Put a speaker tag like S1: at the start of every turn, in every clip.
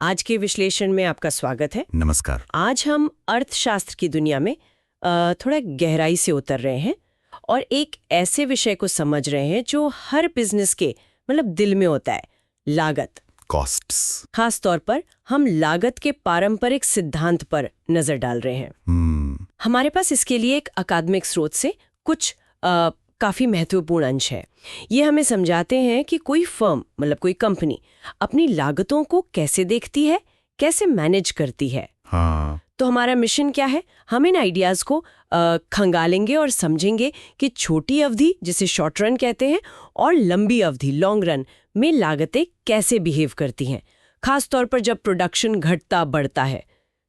S1: आज के विश्लेषण में आपका स्वागत है।
S2: नमस्कार।
S1: आज हम अर्थशास्त्र की दुनिया में थोड़ा गहराई से उतर रहे हैं और एक ऐसे विषय को समझ रहे हैं जो हर बिजनेस के दिल में होता है, लागत।
S2: कॉस्ट्स।
S1: खास तौर पर हम लागत के पारंपरिक सिद्धांत पर नजर डाल रहे हैं। हमारे पास इसके लिए एक अकादमिक स्रोत से कुछ काफी महत्वपूर्ण अंश है। ये हमें समझाते हैं कि कोई फर्म कोई कंपनी अपनी लागतों को कैसे देखती है, कैसे मैनेज करती है।
S2: हाँ।
S1: तो हमारा मिशन क्या है? हम इन आइडियाज को खंगालेंगे और समझेंगे कि छोटी अवधि, जिसे शॉर्ट रन कहते हैं, और लंबी अवधि, लॉन्ग रन में लागतें कैसे बिहेव करती हैं, खास तौर पर जब प्रोडक्शन घटता बढ़ता है।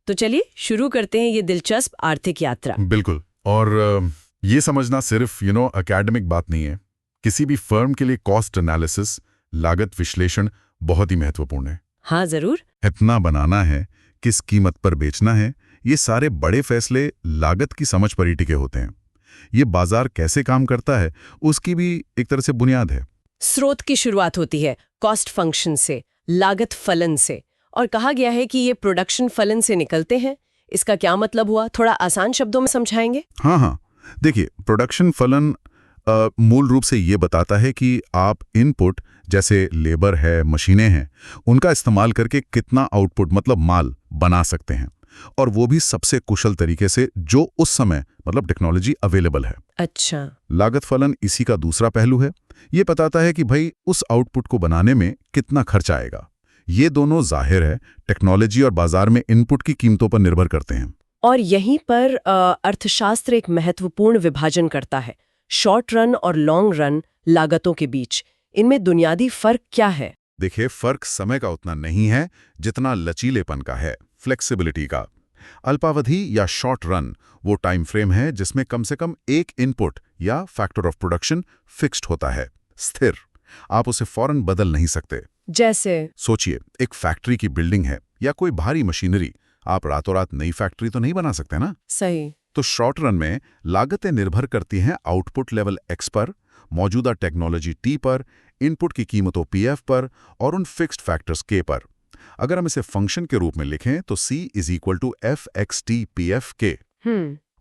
S1: तो चलिए शुरू करते हैं ये दिलचस्प आर्थिक यात्रा।
S2: बिल्कुल। और ये समझना सिर्फ एकेडमिक बात नहीं है। किसी भी फर्म के लिए कॉस्ट एनालिसिस, लागत विश्लेषण बहुत ही महत्वपूर्ण है।
S1: हाँ जरूर।
S2: इतना बनाना है, किस कीमत पर बेचना है, ये सारे बड़े फैसले लागत की समझ पर ही टिके होते हैं। ये बाजार कैसे काम करता है उसकी भी एक तरह से बुनियाद है।
S1: स्रोत की शुरुआत होती है कॉस्ट फंक्शन से, लागत फलन से, और कहा गया है कि ये प्रोडक्शन फलन से निकलते हैं। इसका क्या मतलब हुआ, थोड़ा आसान शब्दों में समझाएंगे?
S2: हाँ, देखिए, प्रोडक्शन फलन मूल रूप से ये बताता है कि आप इनपुट जैसे लेबर है, मशीनें हैं, उनका इस्तेमाल करके कितना आउटपुट माल बना सकते हैं, और वो भी सबसे कुशल तरीके से जो उस समय टेक्नोलॉजी अवेलेबल है।
S1: अच्छा।
S2: लागत फलन इसी का दूसरा पहलू है। ये बताता है कि भाई उस आउटपुट को बनाने में कितना खर्च आएगा। ये दोनों जाहिर है टेक्नोलॉजी और बाजार में इनपुट की कीमतों पर निर्भर करते हैं।
S1: और यहीं पर अर्थशास्त्र एक महत्वपूर्ण विभाजन करता है, शॉर्ट रन और लॉन्ग रन लागतों के बीच। इनमें बुनियादी फर्क क्या है?
S2: देखिए, फर्क समय का उतना नहीं है जितना लचीलेपन का है, फ्लेक्सिबिलिटी का। अल्पावधि या शॉर्ट रन वो टाइम फ्रेम है जिसमें कम से कम एक इनपुट या फैक्टर ऑफ प्रोडक्शन फिक्स्ड होता है, स्थिर। आप उसे फौरन बदल नहीं सकते।
S1: जैसे
S2: सोचिए, एक फैक्ट्री की बिल्डिंग है या कोई भारी मशीनरी, आप रातों रात नई फैक्ट्री तो नहीं बना सकते ना।
S1: सही।
S2: तो शॉर्ट रन में लागतें निर्भर करती हैं आउटपुट लेवल X पर, मौजूदा टेक्नोलॉजी T पर, इनपुट की कीमतों PF पर और उन फिक्स्ड फैक्टर्स K पर। अगर हम इसे फंक्शन के रूप में लिखें तो C = FXT PF K।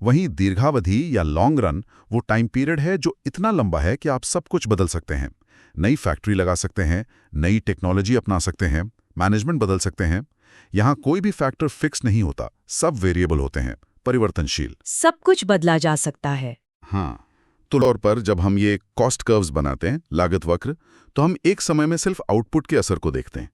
S2: वहीं दीर्घावधि या लॉन्ग रन वो टाइम पीरियड है जो इतना लंबा है कि आप सब कुछ बदल सकते हैं। नई फैक्ट्री लगा सकते हैं, नई टेक्नोलॉजी अपना सकते हैं, मैनेजमेंट बदल सकते हैं। यहाँ कोई भी फैक्टर फिक्स नहीं होता, सब वेरिएबल होते हैं, परिवर्तनशील।
S1: सब कुछ बदला जा सकता है।
S2: हाँ, तो तौर पर जब हम ये कॉस्ट कर्व्स बनाते हैं, लागत वक्र, तो हम एक समय में सिर्फ आउटपुट के असर को देखते हैं।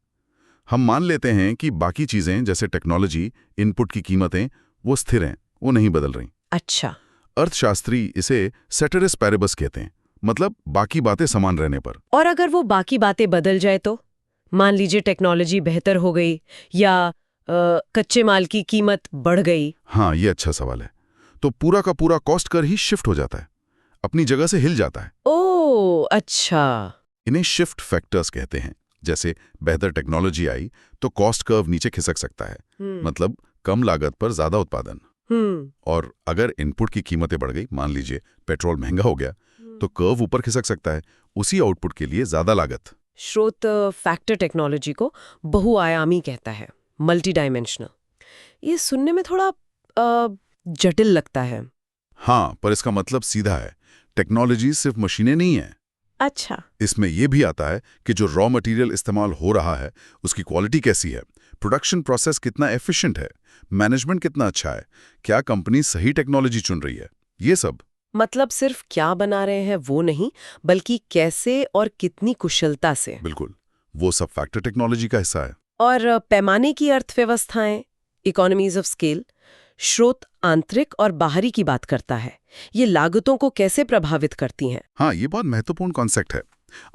S2: हम मान लेते हैं कि बाकी चीजें जैसे टेक्नोलॉजी, इनपुट की कीमतें वो स्थिर हैं, वो नहीं बदल रही।
S1: अच्छा।
S2: अर्थशास्त्री इसे सेटेरिस पैरिबस कहते हैं, मतलब बाकी बातें समान रहने पर।
S1: और अगर वो बाकी बातें बदल जाए तो? मान लीजिए टेक्नोलॉजी बेहतर हो गई या कच्चे माल की कीमत बढ़ गई।
S2: हाँ, ये अच्छा सवाल है। तो पूरा का पूरा कॉस्ट कर्व ही शिफ्ट हो जाता है, अपनी जगह से हिल जाता है।
S1: ओह, अच्छा।
S2: इन्हें शिफ्ट फैक्टर्स कहते हैं। जैसे बेहतर टेक्नोलॉजी आई तो कॉस्ट कर्व नीचे खिसक सकता है, मतलब कम लागत पर ज्यादा उत्पादन। और अगर इनपुट की कीमतें बढ़ गई, मान लीजिए पेट्रोल महंगा हो गया, तो कर्व ऊपर खिसक सकता है, उसी आउटपुट के लिए ज्यादा लागत।
S1: स्रोत फैक्टर टेक्नोलॉजी को बहुआयामी कहता है, मल्टी डायमेंशनल। ये सुनने में थोड़ा जटिल लगता है।
S2: हाँ, पर इसका मतलब सीधा है। टेक्नोलॉजी सिर्फ मशीनें नहीं है।
S1: अच्छा।
S2: इसमें यह भी आता है कि जो रॉ मटेरियल इस्तेमाल हो रहा है उसकी क्वालिटी कैसी है, प्रोडक्शन प्रोसेस कितना एफिशिएंट है, मैनेजमेंट कितना अच्छा है, क्या कंपनी सही टेक्नोलॉजी चुन रही है, ये सब।
S1: मतलब सिर्फ क्या बना रहे हैं वो नहीं, बल्कि कैसे और कितनी कुशलता से।
S2: बिल्कुल, वो सब फैक्टर टेक्नोलॉजी का हिस्सा है।
S1: और पैमाने की अर्थव्यवस्थाएं, इकोनॉमीज ऑफ स्केल, स्रोत आंतरिक और बाहरी की बात करता है। ये लागतों को कैसे प्रभावित करती हैं?
S2: हाँ, ये बहुत महत्वपूर्ण कॉन्सेप्ट है।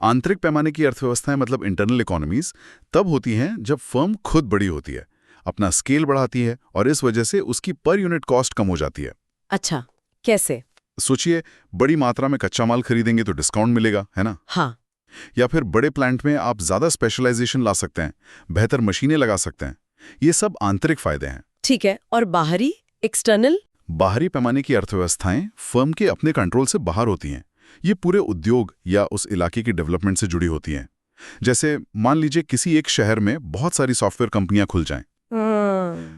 S2: आंतरिक पैमाने की अर्थव्यवस्थाएं मतलब इंटरनल इकोनॉमीज तब होती हैं जब फर्म खुद बड़ी होती है, अपना स्केल बढ़ाती है और इस वजह से उसकी पर यूनिट कॉस्ट कम हो जाती है।
S1: अच्छा, कैसे?
S2: सोचिए, बड़ी मात्रा में कच्चा माल खरीदेंगे तो डिस्काउंट मिलेगा, है ना?
S1: हाँ।
S2: या फिर बड़े प्लांट में आप ज्यादा स्पेशलाइजेशन ला सकते हैं, बेहतर मशीनें लगा सकते हैं। ये सब आंतरिक फायदे हैं।
S1: ठीक है, और बाहरी, एक्सटर्नल?
S2: बाहरी पैमाने की अर्थव्यवस्थाएं फर्म के अपने कंट्रोल से बाहर होती हैं। ये पूरे उद्योग या उस इलाके की डेवलपमेंट से जुड़ी होती हैं। जैसे मान लीजिए किसी एक शहर में बहुत सारी सॉफ्टवेयर कंपनियां खुल जाएं,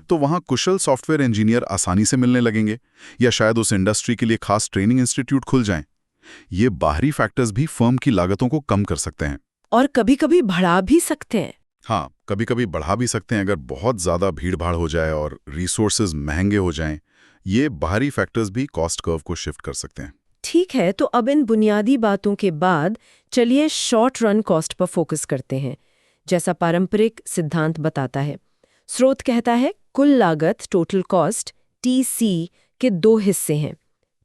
S2: तो वहां कुशल सॉफ्टवेयर इंजीनियर आसानी से मिलने लगेंगे, या शायद उस इंडस्ट्री के लिए खास ट्रेनिंग इंस्टीट्यूट खुल जाएं। ये बाहरी फैक्टर्स भी फर्म की लागतों को कम कर सकते हैं।
S1: और कभी-कभी बढ़ा भी सकते हैं।
S2: हाँ, कभी-कभी बढ़ा भी सकते हैं अगर बहुत ज़्यादा भीड़-भाड़ हो जाए और रिसोर्सेज महंगे हो जाएं। ये बाहरी फैक्टर्स भी कॉस्ट कर्व को शिफ्ट कर सकते हैं।
S1: ठीक है, तो अब इन बुनियादी बातों के बाद चलिए short run cost per focus करते हैं, जैसा पारंपरिक सिद्धांत बताता है। स्रोत कहता है कुल लागत टोटल कॉस्ट TC के दो हिस्से हैं,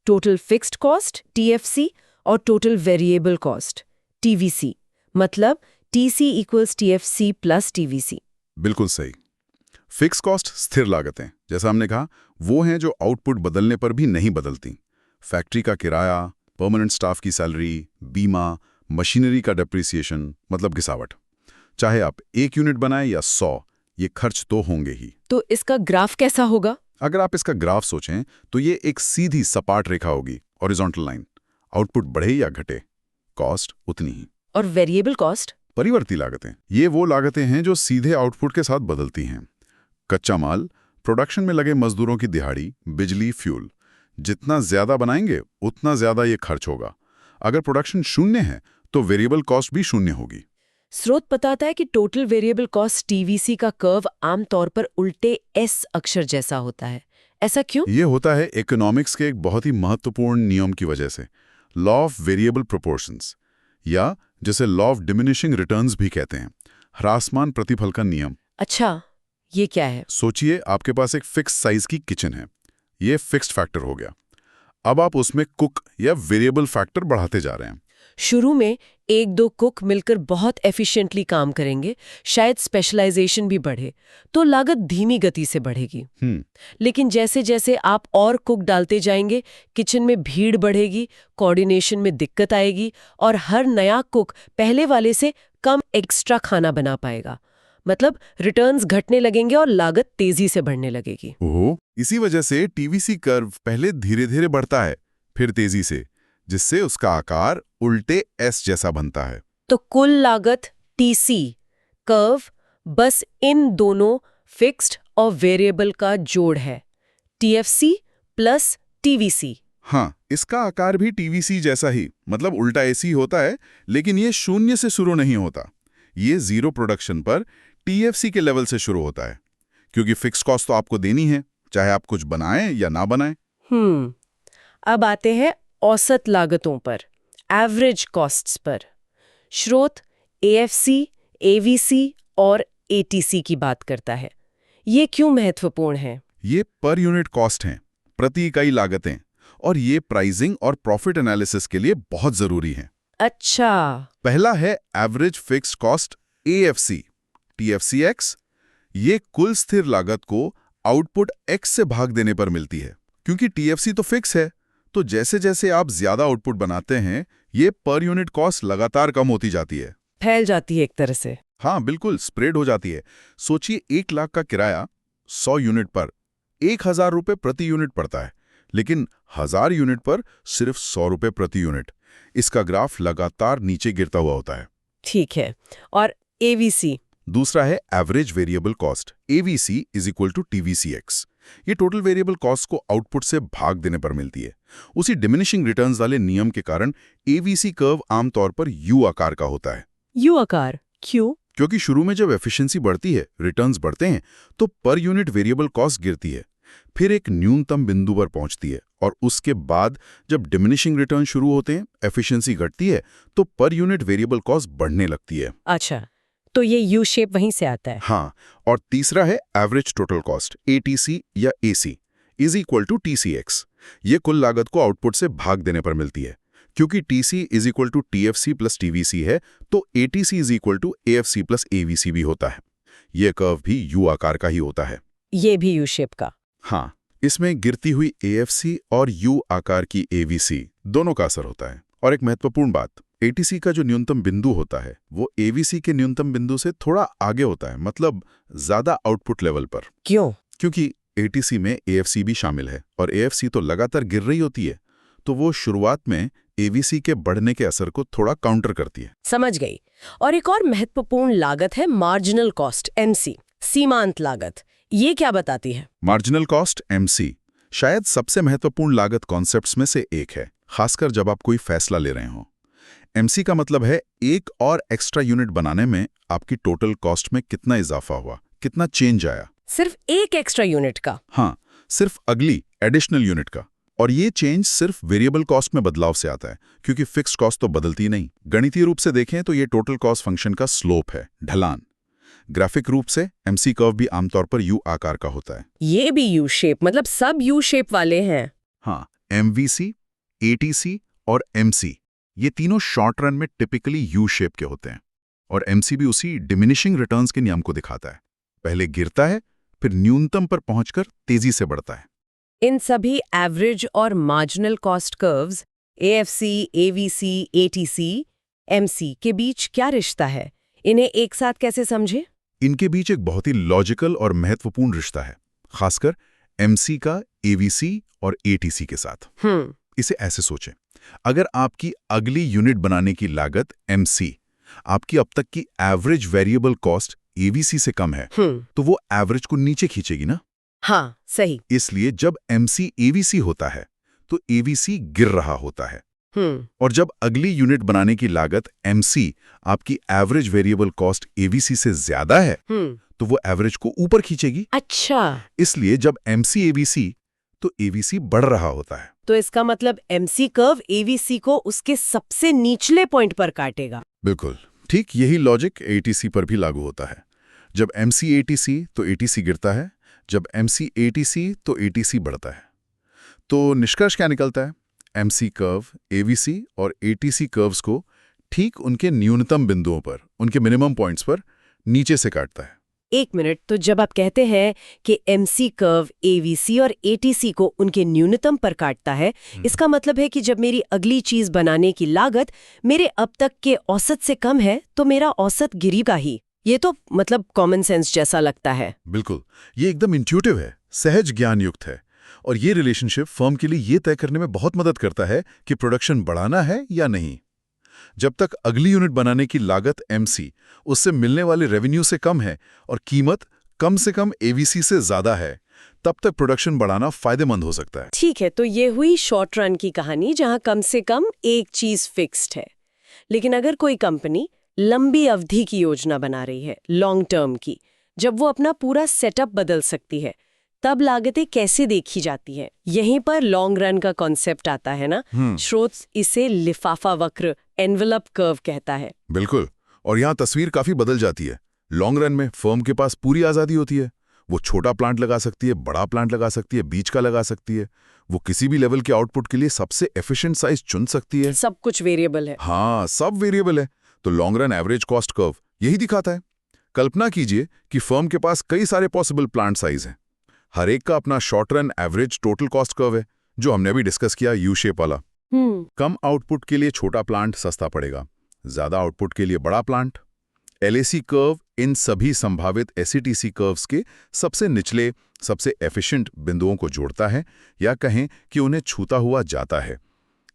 S1: टोटल फिक्स्ड कॉस्ट TFC और टोटल वेरिएबल कॉस्ट TVC। मतलब TC = TFC + TVC।
S2: बिल्कुल सही। फिक्स कॉस्ट स्थिर लागतें, जैसा हमने कहा, वो हैं जो आउटपुट बदलने पर भी नहीं बदलती। फैक्ट्री का किराया, परमानेंट स्टाफ की सैलरी, बीमा, मशीनरी का डेप्रिसिएशन मतलब घिसावट। चाहे आप 1 यूनिट बनाएं या 100, ये खर्च तो होंगे ही।
S1: तो इसका ग्राफ कैसा होगा?
S2: अगर आप इसका ग्राफ सोचें तो ये एक सीधी सपाट रेखा होगी, हॉरिजॉन्टल लाइन। आउटपुट बढ़े या घटे, कॉस्ट उतनी ही।
S1: और वेरिएबल कॉस्ट?
S2: परिवर्ती लागतें, ये वो लागतें हैं जो सीधे आउटपुट के साथ बदलती हैं। कच्चा माल, प्रोडक्शन में लगे मजदूरों की दिहाड़ी, बिजली, फ्यूल। जितना ज्यादा बनाएंगे उतना ज्यादा ये खर्च होगा। अगर प्रोडक्शन शून्य है तो वेरिएबल कॉस्ट भी शून्य होगी।
S1: स्रोत बताता है कि टोटल वेरिएबल कॉस्ट TVC का कर्व आमतौर पर उल्टे S अक्षर जैसा होता है। ऐसा क्यों?
S2: ये होता है इकोनॉमिक्स के एक बहुत ही महत्वपूर्ण नियम की वजह से, लॉ ऑफ वेरिएबल प्रोपोर्शंस, या जिसे लॉ ऑफ डिमिनिशिंग रिटर्न्स भी कहते हैं, ह्रासमान प्रतिफल का नियम।
S1: अच्छा, ये क्या है?
S2: सोचिए आपके पास एक फिक्स साइज की किचन है, ये फिक्स्ड फैक्टर हो गया। अब आप उसमें कुक या वेरिएबल फैक्टर बढ़ाते जा रहे हैं।
S1: शुरू में 1-2 कुक मिलकर बहुत एफिशिएंटली काम करेंगे, शायद स्पेशलाइजेशन भी बढ़े, तो लागत धीमी गति से बढ़ेगी। लेकिन जैसे जैसे आप और कुक डालते जाएंगे, किचन में भीड़ बढ़ेगी, कोऑर्डिनेशन में दिक्कत आएगी और हर नया कुक पहले वाले से कम एक्स्ट्रा खाना बना पाएगा। मतलब रिटर्न्स घटने लगेंगे और लागत तेजी से बढ़ने लगेगी।
S2: ओह, इसी वजह से TVC कर्व पहले धीरे धीरे बढ़ता है, फिर तेजी से, जिससे उसका आकार उल्टे S जैसा बनता है।
S1: तो कुल लागत TC कर्व बस इन दोनों फिक्स्ड और वेरिएबल का जोड़ है, TFC + TVC।
S2: हाँ, इसका आकार भी TVC जैसा ही, मतलब उल्टा ऐसी होता है, लेकिन ये शून्य से शुरू नहीं होता। ये जीरो प्रोडक्शन पर TFC के लेवल से शुरू होता है, क्योंकि फिक्स कॉस्ट तो आपको देनी है, चाहे आप कुछ बनाएं या ना बनाएं।
S1: अब आते हैं औसत लागतों पर, एवरेज कॉस्ट्स पर। स्रोत AFC, AVC और ATC की बात करता है। ये क्यों महत्वपूर्ण है?
S2: ये पर यूनिट कॉस्ट हैं, प्रति इकाई लागतें, और ये प्राइसिंग और प्रॉफिट एनालिसिस के लिए बहुत जरूरी हैं।
S1: अच्छा।
S2: पहला है average fixed cost AFC, TFCX। ये कुल स्थिर लागत को आउटपुट X से भाग देने पर मिलती है। क्योंकि TFC तो फिक्स है, तो जैसे जैसे आप ज्यादा आउटपुट बनाते हैं, ये पर यूनिट कॉस्ट लगातार कम होती जाती है,
S1: फैल जाती है एक तरह से।
S2: हाँ बिल्कुल, स्प्रेड हो जाती है। सोचिए 1 लाख का किराया 100 यूनिट पर 1000 रुपये प्रति यूनिट पड़ता है, लेकिन 1000 यूनिट पर सिर्फ 100 रुपये प्रति यूनिट। इसका ग्राफ लगातार नीचे गिरता हुआ होता है।
S1: ठीक है। और AVC?
S2: दूसरा है average variable cost, AVC = TVCX। ये टोटल वेरिएबल कॉस्ट को आउटपुट से भाग देने पर मिलती है। उसी डिमिनिशिंग रिटर्न्स वाले नियम के कारण AVC कर्व आमतौर पर U आकार का होता है।
S1: U आकार क्यों?
S2: क्योंकि शुरू में जब एफिशिएंसी बढ़ती है, रिटर्न्स बढ़ते हैं, तो पर यूनिट वेरिएबल कॉस्ट गिरती है, फिर एक न्यूनतम बिंदु पर पहुंचती है, और उसके बाद जब डिमिनिशिंग रिटर्न शुरू होते हैं, एफिशिएंसी घटती है, तो पर यूनिट वेरिएबल कॉस्ट बढ़ने लगती है।
S1: अच्छा, तो ये U शेप वहीं से आता है।
S2: हाँ, और तीसरा है एवरेज टोटल कॉस्ट, ATC या AC = TCX। ये कुल लागत को आउटपुट से भाग देने पर मिलती है। क्योंकि TC = TFC + TVC है, तो ATC = AFC + AVC भी होता है। ये कर्व भी U आकार का ही होता है।
S1: ये भी U शेप का?
S2: हाँ, इसमें गिरती हुई AFC और U आकार की AVC दोनों का असर होता है। और एक महत्वपूर्ण बात, ATC का जो न्यूनतम बिंदु होता है, वो AVC के न्यूनतम बिंदु से थोड़ा आगे होता है, मतलब ज्यादा आउटपुट लेवल पर।
S1: क्यों?
S2: क्योंकि ATC में AFC भी शामिल है, और AFC तो लगातार गिर रही होती है, तो वो शुरुआत में एवीसी के बढ़ने के असर को थोड़ा काउंटर करती है।
S1: समझ गई। और एक और महत्वपूर्ण लागत है मार्जिनल कॉस्ट, एमसी, सीमांत लागत। ये क्या बताती है?
S2: मार्जिनल कॉस्ट, एमसी, शायद सबसे महत्वपूर्ण लागत कॉन्सेप्ट्स में से एक है, खासकर जब आप कोई फैसला ले रहे हो। एमसी का मतलब है एक और एक्स्ट्रा यूनिट बनाने में आपकी टोटल कॉस्ट में कितना इजाफा हुआ, कितना चेंज आया।
S1: सिर्फ एक एक्स्ट्रा यूनिट का?
S2: हाँ, सिर्फ अगली एडिशनल यूनिट का। और ये चेंज सिर्फ वेरिएबल कॉस्ट में बदलाव से आता है, क्योंकि फिक्स्ड कॉस्ट तो बदलती नहीं। गणितीय रूप से देखें तो ये टोटल कॉस्ट फंक्शन का स्लोप है, ढलान। ग्राफिक रूप से एमसी कर्व भी आमतौर पर यू आकार का होता है।
S1: ये भी यू शेप, मतलब सब यू शेप वाले हैं।
S2: हाँ, एमवीसी, एटीसी और एमसी, ये तीनों शॉर्ट रन में टिपिकली यू शेप के होते हैं। और एमसी भी उसी डिमिनिशिंग रिटर्न्स के नियम को दिखाता है, पहले गिरता है फिर न्यूनतम पर पहुंचकर तेजी से बढ़ता है।
S1: इन सभी एवरेज और marginal cost curves, AFC, AVC, ATC, MC के बीच क्या रिश्ता है? इन्हें एक साथ कैसे समझे?
S2: इनके बीच एक बहुत ही लॉजिकल और महत्वपूर्ण रिश्ता है, खासकर एमसी का एवीसी और एटीसी के साथ। इसे ऐसे सोचें, अगर आपकी अगली यूनिट बनाने की लागत एमसी आपकी अब तक की एवरेज वेरिएबल कॉस्ट एवीसी से कम है, तो वो एवरेज को नीचे खींचेगी ना?
S1: हाँ, सही।
S2: इसलिए जब एमसी एवीसी होता है तो एवीसी गिर रहा होता है। और जब अगली यूनिट बनाने की लागत एमसी आपकी एवरेज वेरिएबल कॉस्ट एवीसी से ज्यादा है, तो वो एवरेज को ऊपर खींचेगी।
S1: अच्छा।
S2: इसलिए जब एमसी एवीसी तो एवीसी बढ़ रहा होता है।
S1: तो इसका मतलब एमसी कर्व एवीसी को उसके सबसे निचले पॉइंट पर काटेगा।
S2: बिल्कुल ठीक, यही लॉजिक एटीसी पर भी लागू होता है। जब एमसी एटीसी तो एटीसी गिरता है, जब एमसी एटीसी तो एटीसी बढ़ता है। तो निष्कर्ष क्या निकलता है? एमसी कर्व एवीसी और एटीसी कर्व्स को ठीक उनके न्यूनतम बिंदुओं पर, उनके मिनिमम पॉइंट्स पर नीचे से काटता है।
S1: एक मिनट, तो जब आप कहते हैं कि एमसी कर्व एवीसी और एटीसी को उनके न्यूनतम पर काटता है, इसका मतलब है कि जब मेरी अगली चीज बनाने की लागत मेरे अब तक के औसत से कम है तो मेरा औसत गिरेगा ही। ये तो मतलब कॉमन सेंस जैसा लगता है।
S2: बिल्कुल, ये एकदम इंट्यूटिव है, सहज ज्ञान युक्त है। और ये रिलेशनशिप फर्म के लिए ये तय करने में बहुत मदद करता है कि प्रोडक्शन बढ़ाना है या नहीं। जब तक अगली यूनिट बनाने की लागत एमसी उससे मिलने वाले रेवेन्यू से कम है और कीमत कम से कम एवीसी से ज्यादा है, तब तक प्रोडक्शन बढ़ाना फायदेमंद हो सकता है।
S1: ठीक है, तो ये हुई शॉर्ट रन की कहानी, जहां कम से कम एक चीज फिक्स्ड है। लेकिन अगर कोई कंपनी लंबी अवधि की योजना बना रही है, लॉन्ग टर्म की, जब वो अपना पूरा सेटअप बदल सकती है, तब लागतें कैसे देखी जाती है? यहीं पर लॉन्ग रन का कॉन्सेप्ट आता है ना। स्रोत इसे लिफाफा वक्र, एनवेलप कर्व कहता है।
S2: बिल्कुल, और यहाँ तस्वीर काफी बदल जाती है। लॉन्ग रन में फर्म के पास पूरी आजादी होती है। वो छोटा प्लांट लगा सकती है, बड़ा प्लांट लगा सकती है, बीच का लगा सकती है। वो किसी भी लेवल के आउटपुट के लिए सबसे एफिशिएंट साइज चुन सकती है।
S1: सब कुछ वेरिएबल है।
S2: हाँ, सब वेरिएबल है। तो long run average cost curve यही दिखाता है। कल्पना कीजिए कि फर्म के पास कई सारे पॉसिबल प्लांट साइज हैं। हर एक का अपना short run average total cost curve है, जो हमने अभी डिस्कस किया, यू शेप वाला। कम आउटपुट के लिए छोटा प्लांट सस्ता पड़ेगा, ज्यादा आउटपुट के लिए बड़ा प्लांट। एलएसी कर्व इन सभी संभावित एसईटीसी कर्व्स के सबसे निचले, सबसे एफिशिएंट बिंदुओं को जोड़ता है, या कहें कि उन्हें छूता हुआ जाता है।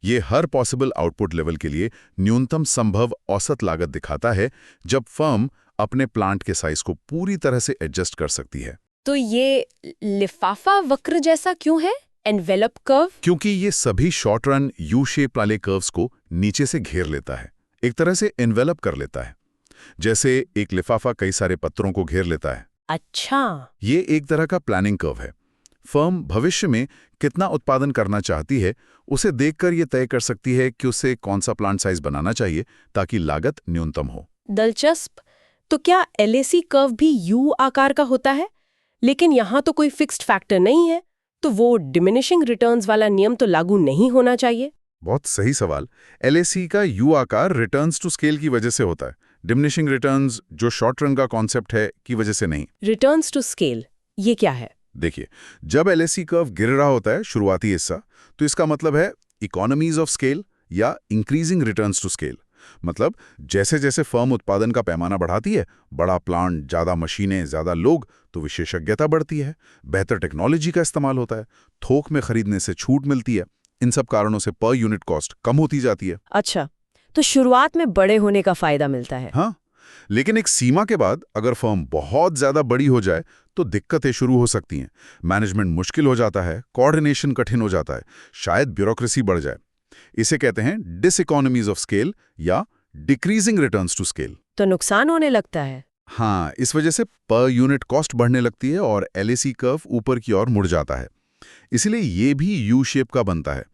S2: ये हर पॉसिबल आउटपुट लेवल के लिए न्यूनतम संभव औसत लागत दिखाता है, जब फर्म अपने प्लांट के साइज को पूरी तरह से एडजस्ट कर सकती है।
S1: तो ये लिफाफा वक्र जैसा क्यों है, एनवेलप कर्व?
S2: क्योंकि ये सभी शॉर्ट रन यू शेप वाले कर्व्स को नीचे से घेर लेता है, एक तरह से एनवेलप कर लेता है, जैसे एक लिफाफा कई सारे पत्रों को घेर लेता है।
S1: अच्छा,
S2: ये एक तरह का प्लानिंग कर्व है। फर्म भविष्य में कितना उत्पादन करना चाहती है, उसे देखकर ये तय कर सकती है कि उसे कौन सा प्लांट साइज बनाना चाहिए ताकि लागत न्यूनतम हो।
S1: दिलचस्प। तो क्या एलएसी कर्व भी यू आकार का होता है? लेकिन यहाँ तो कोई फिक्स्ड फैक्टर नहीं है, तो वो डिमिनिशिंग रिटर्न्स वाला नियम तो लागू नहीं होना चाहिए।
S2: बहुत सही सवाल। एलएसी का यू आकार रिटर्न्स टू स्केल की वजह से होता है, डिमिनिशिंग रिटर्न्स जो शॉर्ट रन का कॉन्सेप्ट है की वजह से नहीं।
S1: रिटर्न्स टू स्केल ये क्या है?
S2: देखिए, जब एलएसी कर्व गिर रहा होता है शुरुआती हिस्सा, तो इसका मतलब है इकोनॉमीज ऑफ स्केल या इंक्रीजिंग रिटर्न्स टू स्केल। मतलब जैसे जैसे फर्म उत्पादन का पैमाना बढ़ाती है, बड़ा प्लांट, ज़्यादा मशीनें, ज़्यादा लोग, तो विशेषज्ञता बढ़ती है, बेहतर टेक्नोलॉजी का इस्तेमाल होता है, थोक में खरीदने से छूट मिलती है, इन सब कारणों से पर यूनिट कॉस्ट कम होती जाती है।
S1: अच्छा, तो शुरुआत में बड़े होने का फायदा मिलता है।
S2: हाँ, लेकिन एक सीमा के बाद अगर फर्म बहुत ज्यादा बड़ी हो जाए तो दिक्कतें शुरू हो सकती हैं। मैनेजमेंट मुश्किल हो जाता है, कोऑर्डिनेशन कठिन हो जाता है, शायद ब्यूरोक्रेसी बढ़ जाए। इसे कहते हैं डिसइकोनॉमीज ऑफ स्केल या डिक्रीजिंग रिटर्न्स टू स्केल।
S1: तो नुकसान होने लगता है।
S2: हाँ, इस वजह से पर यूनिट कॉस्ट बढ़ने लगती है और एलएसी कर्व ऊपर की ओर मुड़ जाता है। इसलिए ये भी यू शेप का बनता है।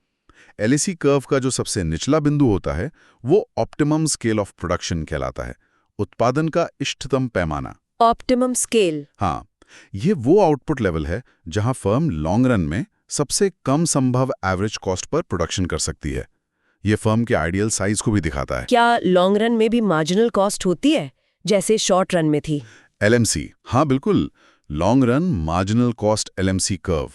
S2: एलएसी कर्व का जो सबसे निचला बिंदु होता है वो ऑप्टिमम स्केल ऑफ प्रोडक्शन कहलाता है, उत्पादन का इष्टतम पैमाना।
S1: Optimum scale.
S2: हाँ, ये वो आउटपुट लेवल है जहां फर्म लॉन्ग रन में सबसे कम संभव एवरेज कॉस्ट पर प्रोडक्शन कर सकती है। ये फर्म के आइडियल साइज को भी दिखाता है।
S1: क्या लॉन्ग रन में भी मार्जिनल कॉस्ट होती है, जैसे शॉर्ट रन में थी?
S2: एलएमसी, हाँ बिल्कुल, long run marginal cost LMC curve.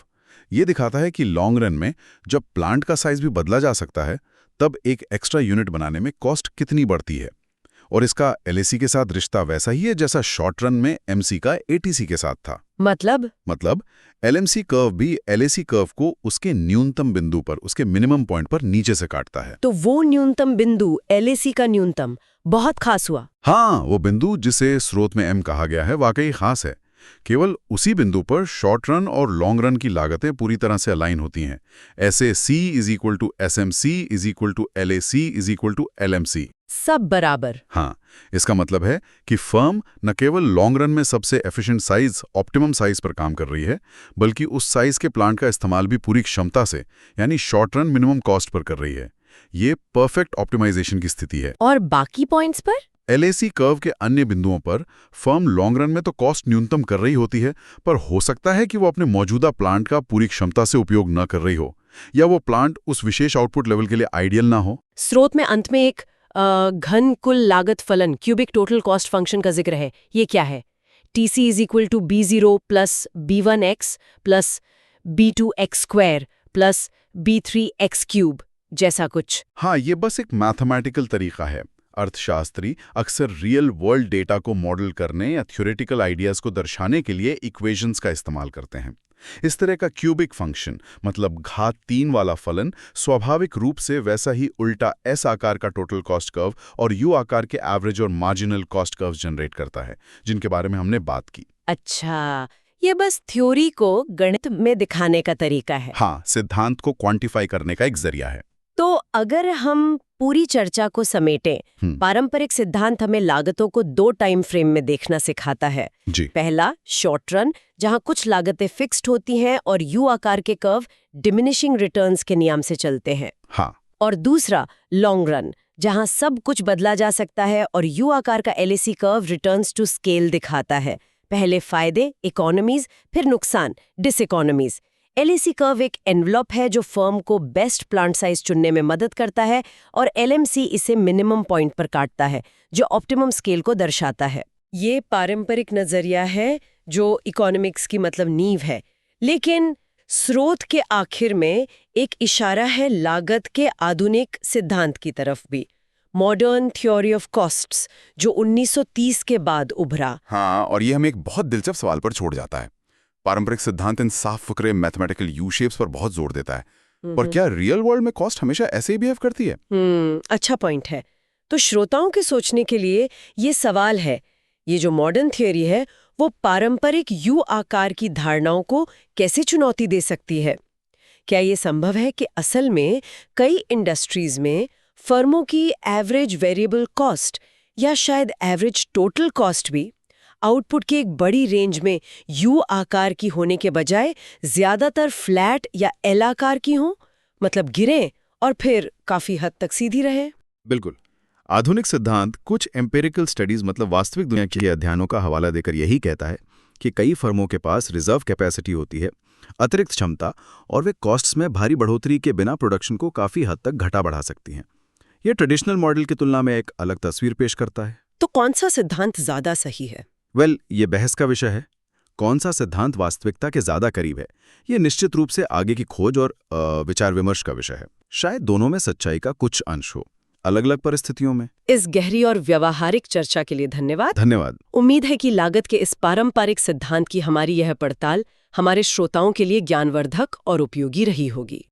S2: ये दिखाता है कि लॉन्ग रन में जब प्लांट का साइज भी बदला जा सकता है तब एक एक्स्ट्रा यूनिट बनाने में कॉस्ट कितनी बढ़ती है। और इसका एलएसी के साथ रिश्ता वैसा ही है जैसा शॉर्ट रन में एमसी का एटीसी के साथ था।
S1: मतलब
S2: एलएमसी कर्व भी एलएसी कर्व को उसके न्यूनतम बिंदु पर, उसके मिनिमम पॉइंट पर नीचे से काटता है।
S1: तो वो न्यूनतम बिंदु एलएसी का न्यूनतम बहुत खास हुआ।
S2: हाँ, वो बिंदु जिसे स्रोत में एम कहा गया है वाकई खास है। केवल उसी बिंदु पर शॉर्ट रन और लॉन्ग रन की लागतें पूरी तरह से अलाइन होती हैं। ऐसे C = SMC = LAC = LMC,
S1: सब बराबर।
S2: हाँ, इसका मतलब है कि फर्म न केवल लॉन्ग रन में सबसे एफिशिएंट साइज, ऑप्टिमम साइज पर काम कर रही है, बल्कि उस साइज के प्लांट का इस्तेमाल भी पूरी क्षमता से, यानी short run minimum cost per कर रही है। ये परफेक्ट ऑप्टिमाइजेशन की स्थिति है।
S1: और बाकी पॉइंट्स पर?
S2: एलएसी कर्व के अन्य बिंदुओं पर फर्म लॉन्ग रन में तो कॉस्ट न्यूनतम कर रही होती है, पर हो सकता है कि वो अपने मौजूदा प्लांट का पूरी क्षमता से उपयोग न कर रही हो, या वो प्लांट उस विशेष आउटपुट लेवल के लिए आइडियल ना हो।
S1: स्रोत में अंत में एक घन कुल लागत फलन क्यूबिक टोटल कॉस्ट फंक्शन का जिक्र है। ये क्या है? TC = B0 + B1x + B2x² + B3x³ जैसा कुछ।
S2: हाँ, ये बस एक मैथमेटिकल तरीका है। अर्थशास्त्री अक्सर रियल वर्ल्ड डेटा को मॉडल करने या थ्योरेटिकल आइडियाज को दर्शाने के लिए इक्वेशंस का इस्तेमाल करते हैं। इस तरह का क्यूबिक फंक्शन, मतलब घात 3 वाला फलन, स्वाभाविक रूप से वैसा ही उल्टा S आकार का टोटल कॉस्ट कर्व और U आकार के एवरेज और मार्जिनल कॉस्ट कर्व जनरेट करता है, जिनके बारे में हमने बात की।
S1: अच्छा, ये बस थ्योरी को गणित में दिखाने का तरीका है।
S2: हाँ, सिद्धांत को क्वांटिफाई करने का एक जरिया है।
S1: तो अगर हम पूरी चर्चा को समेटें, पारंपरिक सिद्धांत हमें लागतों को 2 टाइम फ्रेम में देखना सिखाता है।
S2: जी।
S1: पहला शॉर्ट रन, जहां कुछ लागतें फिक्स्ड होती हैं और यू आकार के कर्व डिमिनिशिंग रिटर्न्स के नियम से चलते हैं।
S2: हाँ।
S1: और दूसरा लॉन्ग रन, जहां सब कुछ बदला जा सकता है और यू आकार का LAC curve returns to scale दिखाता है। पहले फायदे इकोनॉमीज, फिर नुकसान डिसइकोनॉमीज। एलएसी कर्व एक एनवलप है जो फर्म को बेस्ट प्लांट साइज चुनने में मदद करता है, और एलएमसी इसे मिनिमम पॉइंट पर काटता है जो ऑप्टिमम स्केल को दर्शाता है। ये पारंपरिक नजरिया है जो इकोनॉमिक्स की मतलब नींव है, लेकिन स्रोत के आखिर में एक इशारा है लागत के आधुनिक सिद्धांत की तरफ भी, मॉडर्न थ्योरी ऑफ कॉस्ट्स, जो 1930 के बाद उभरा।
S3: हाँ, और ये हमें एक बहुत दिलचस्प सवाल पर छोड़ जाता है। पारंपरिक सिद्धांत इन साफ फुकरे मैथमेटिकल यू शेप्स पर बहुत जोर देता है, पर क्या रियल वर्ल्ड में कॉस्ट हमेशा ऐसे ही बिहेव करती है?
S1: अच्छा पॉइंट है। तो श्रोताओं के सोचने के लिए ये सवाल है, ये जो मॉडर्न थियोरी है वो पारंपरिक यू आकार की धारणाओं को कैसे चुनौती दे सकती है? क्या ये संभव है कि असल में कई इंडस्ट्रीज में फर्मों की एवरेज वेरिएबल कॉस्ट या शायद एवरेज टोटल कॉस्ट भी आउटपुट की एक बड़ी रेंज में यू आकार की होने के बजाय ज्यादातर फ्लैट या एल आकार की हो, मतलब गिरें और फिर काफी हद तक सीधी रहे?
S3: बिल्कुल। आधुनिक सिद्धांत कुछ एम्पिरिकल स्टडीज, मतलब वास्तविक दुनिया के अध्ययनों का हवाला देकर यही कहता है कि कई फर्मों के पास रिजर्व कैपेसिटी होती है, अतिरिक्त क्षमता, और वे कॉस्ट्स में भारी बढ़ोतरी के बिना प्रोडक्शन को काफी हद तक घटा बढ़ा सकती हैं। यह ट्रेडिशनल मॉडल की तुलना में एक अलग तस्वीर पेश करता है।
S1: तो कौन सा सिद्धांत ज्यादा सही है?
S3: ये बहस का विषय है। कौन सा सिद्धांत वास्तविकता के ज्यादा करीब है, ये निश्चित रूप से आगे की खोज और विचार विमर्श का विषय है। शायद दोनों में सच्चाई का कुछ अंश हो, अलग अलग परिस्थितियों में।
S1: इस गहरी और व्यावहारिक चर्चा के लिए धन्यवाद। उम्मीद है कि लागत के इस पारंपरिक सिद्धांत की हमारी यह पड़ताल हमारे श्रोताओं के लिए ज्ञानवर्धक और उपयोगी रही होगी।